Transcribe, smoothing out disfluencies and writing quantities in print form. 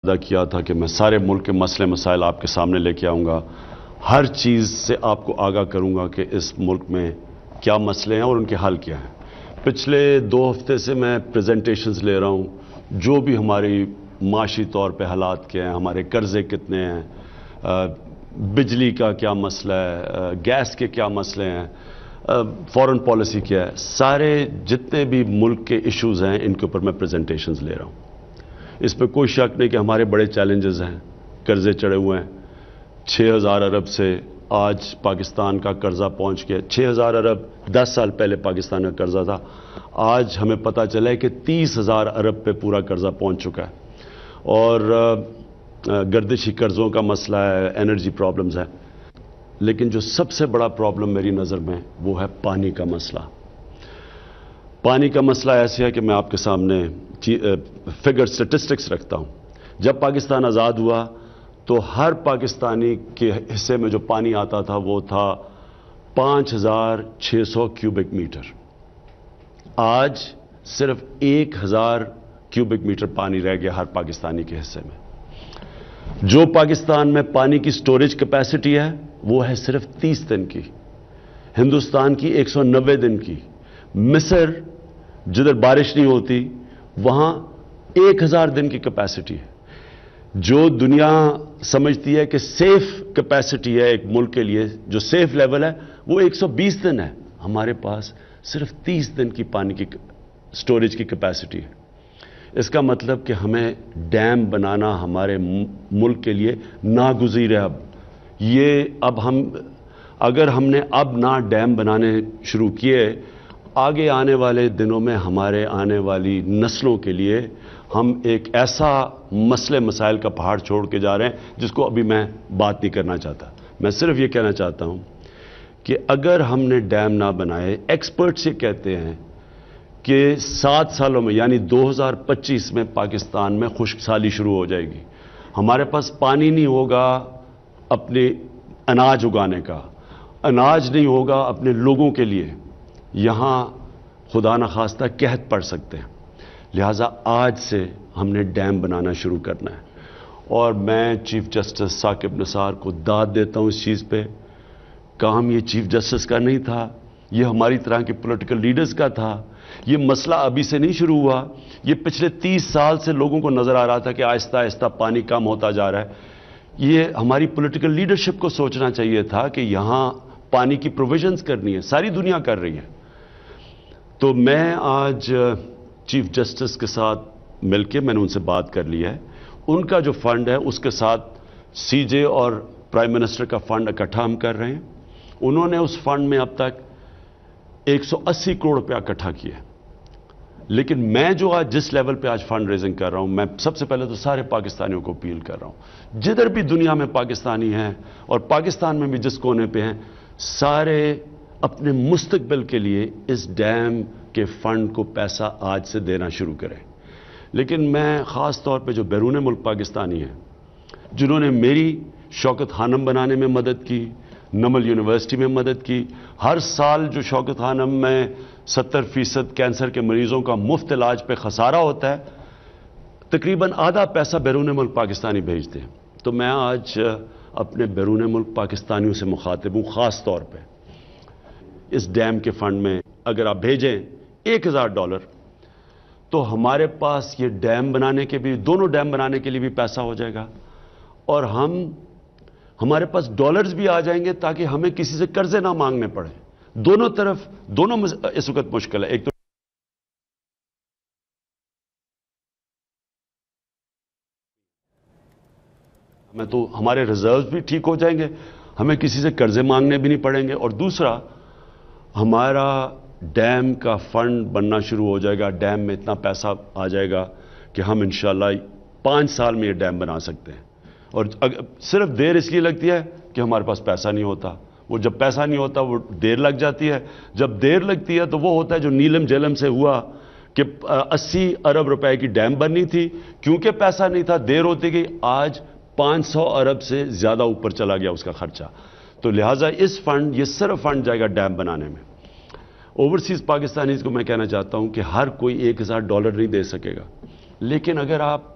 ادا کیا تھا کہ میں سارے ملک کے مسئلے مسائل آپ کے سامنے لے کے آؤں گا، ہر چیز سے آپ کو آگاہ کروں گا کہ اس ملک میں کیا مسئلے ہیں اور ان کے حل کیا ہیں۔ پچھلے 2 ہفتے سے میں پریزنٹیشنز لے رہا ہوں، جو بھی ہماری معاشی طور پہ حالات کیا ہیں، ہمارے قرضے کتنے ہیں، بجلی کا کیا مسئلہ ہے، گیس کے کیا مسئلے ہیں، فورن پالیسی کیا ہے، سارے جتنے بھی ملک کے ایشوز ہیں ان کے اوپر میں پریزنٹیشنز لے رہا ہوں۔ اس پہ کوئی شک نہیں کہ ہمارے بڑے چیلنجز ہیں، قرضے چڑھے ہوئے ہیں، 6000 ارب سے آج پاکستان کا قرضہ پہنچ گیا، 6000 ارب 10 سال پہلے پاکستان کا قرضہ تھا، آج ہمیں پتہ چلا ہے کہ 30,000 ارب پہ پورا قرضہ پہنچ چکا ہے، اور گردشی قرضوں کا مسئلہ ہے، انرجی پرابلمز ہے، لیکن جو سب سے بڑا پرابلم میری نظر میں وہ ہے پانی کا مسئلہ۔ پانی کا مسئلہ ایسے ہے کہ میں آپ کے سامنے فگر سٹیٹسٹکس رکھتا ہوں۔ جب پاکستان آزاد ہوا تو ہر پاکستانی کے حصے میں جو پانی آتا تھا وہ تھا 5600 کیوبک میٹر۔ آج صرف 1000 کیوبک میٹر پانی رہ گیا ہر پاکستانی کے حصے میں۔ جو پاکستان میں پانی کی سٹوریج کیپیسٹی ہے وہ ہے صرف 30 دن کی، ہندوستان کی 190 دن کی۔ مصر جدھر بارش نہیں ہوتی وہاں 1000 دن کی کیپیسٹی ہے۔ جو دنیا سمجھتی ہے کہ سیف کیپیسٹی ہے ایک ملک کے لیے، جو سیف لیول ہے وہ 120 دن ہے، ہمارے پاس صرف 30 دن کی پانی کی سٹوریج کی کیپیسٹی ہے۔ اس کا مطلب کہ ہمیں ڈیم بنانا ہمارے ملک کے لیے ناگزیر ہے۔ اب اگر ہم نے اب نہ ڈیم بنانے شروع کیے، آگے آنے والے دنوں میں ہمارے آنے والی نسلوں کے لیے ہم ایک ایسا مسئلے مسائل کا پہاڑ چھوڑ کے جا رہے ہیں جس کو ابھی میں بات نہیں کرنا چاہتا۔ میں صرف یہ کہنا چاہتا ہوں کہ اگر ہم نے ڈیم نہ بنائے، ایکسپرٹس یہ کہتے ہیں کہ 7 سالوں میں یعنی 2025 میں پاکستان میں خشک سالی شروع ہو جائے گی، ہمارے پاس پانی نہیں ہوگا اپنے اناج اگانے کا، اناج نہیں ہوگا اپنے لوگوں کے لیے، یہاں خدا نخواستہ قحط پڑ سکتے ہیں۔ لہٰذا آج سے ہم نے ڈیم بنانا شروع کرنا ہے، اور میں چیف جسٹس ثاقب نثار کو داد دیتا ہوں اس چیز پہ۔ کام یہ چیف جسٹس کا نہیں تھا، یہ ہماری طرح کے پولیٹیکل لیڈرز کا تھا۔ یہ مسئلہ ابھی سے نہیں شروع ہوا، یہ پچھلے 30 سال سے لوگوں کو نظر آ رہا تھا کہ آہستہ آہستہ پانی کم ہوتا جا رہا ہے۔ یہ ہماری پولیٹیکل لیڈرشپ کو سوچنا چاہیے تھا کہ یہاں پانی کی پروویژنز کرنی ہے، ساری دنیا کر رہی ہے۔ تو میں آج چیف جسٹس کے ساتھ مل کے میں نے ان سے بات کر لی ہے، ان کا جو فنڈ ہے اس کے ساتھ سی جے اور پرائم منسٹر کا فنڈ اکٹھا ہم کر رہے ہیں۔ انہوں نے اس فنڈ میں اب تک 180 کروڑ روپیہ اکٹھا کیا ہے، لیکن میں جو آج جس لیول پہ آج فنڈ ریزنگ کر رہا ہوں، میں سب سے پہلے تو سارے پاکستانیوں کو اپیل کر رہا ہوں، جدھر بھی دنیا میں پاکستانی ہیں اور پاکستان میں بھی جس کونے پہ ہیں، سارے اپنے مستقبل کے لیے اس ڈیم کے فنڈ کو پیسہ آج سے دینا شروع کریں۔ لیکن میں خاص طور پہ جو بیرون ملک پاکستانی ہیں جنہوں نے میری شوکت خانم بنانے میں مدد کی، نمل یونیورسٹی میں مدد کی، ہر سال جو شوکت خانم میں 70% کینسر کے مریضوں کا مفت علاج پہ خسارہ ہوتا ہے، تقریباً آدھا پیسہ بیرون ملک پاکستانی بھیجتے ہیں۔ تو میں آج اپنے بیرون ملک پاکستانیوں سے مخاطب ہوں، خاص طور پہ اس ڈیم کے فنڈ میں اگر آپ بھیجیں $1000 تو ہمارے پاس یہ ڈیم بنانے کے بھی، دونوں ڈیم بنانے کے لیے بھی پیسہ ہو جائے گا، اور ہمارے پاس ڈالرز بھی آ جائیں گے تاکہ ہمیں کسی سے قرضے نہ مانگنے پڑے۔ دونوں طرف اس وقت مشکل ہے، ایک تو ہمارے ریزروز بھی ٹھیک ہو جائیں گے، ہمیں کسی سے قرضے مانگنے بھی نہیں پڑیں گے، اور دوسرا ہمارا ڈیم کا فنڈ بننا شروع ہو جائے گا، ڈیم میں اتنا پیسہ آ جائے گا کہ ہم انشاءاللہ 5 سال میں یہ ڈیم بنا سکتے ہیں۔ اور صرف دیر اس لیے لگتی ہے کہ ہمارے پاس پیسہ نہیں ہوتا، وہ جب پیسہ نہیں ہوتا وہ دیر لگ جاتی ہے، جب دیر لگتی ہے تو وہ ہوتا ہے جو نیلم جیلم سے ہوا کہ 80 ارب روپے کی ڈیم بننی تھی، کیونکہ پیسہ نہیں تھا دیر ہوتی گئی، آج 500 ارب سے زیادہ اوپر چلا گیا اس کا خرچہ۔ تو لہٰذا یہ صرف فنڈ جائے گا ڈیم بنانے میں۔ اوورسیز پاکستانیز کو میں کہنا چاہتا ہوں کہ ہر کوئی $1000 نہیں دے سکے گا، لیکن اگر آپ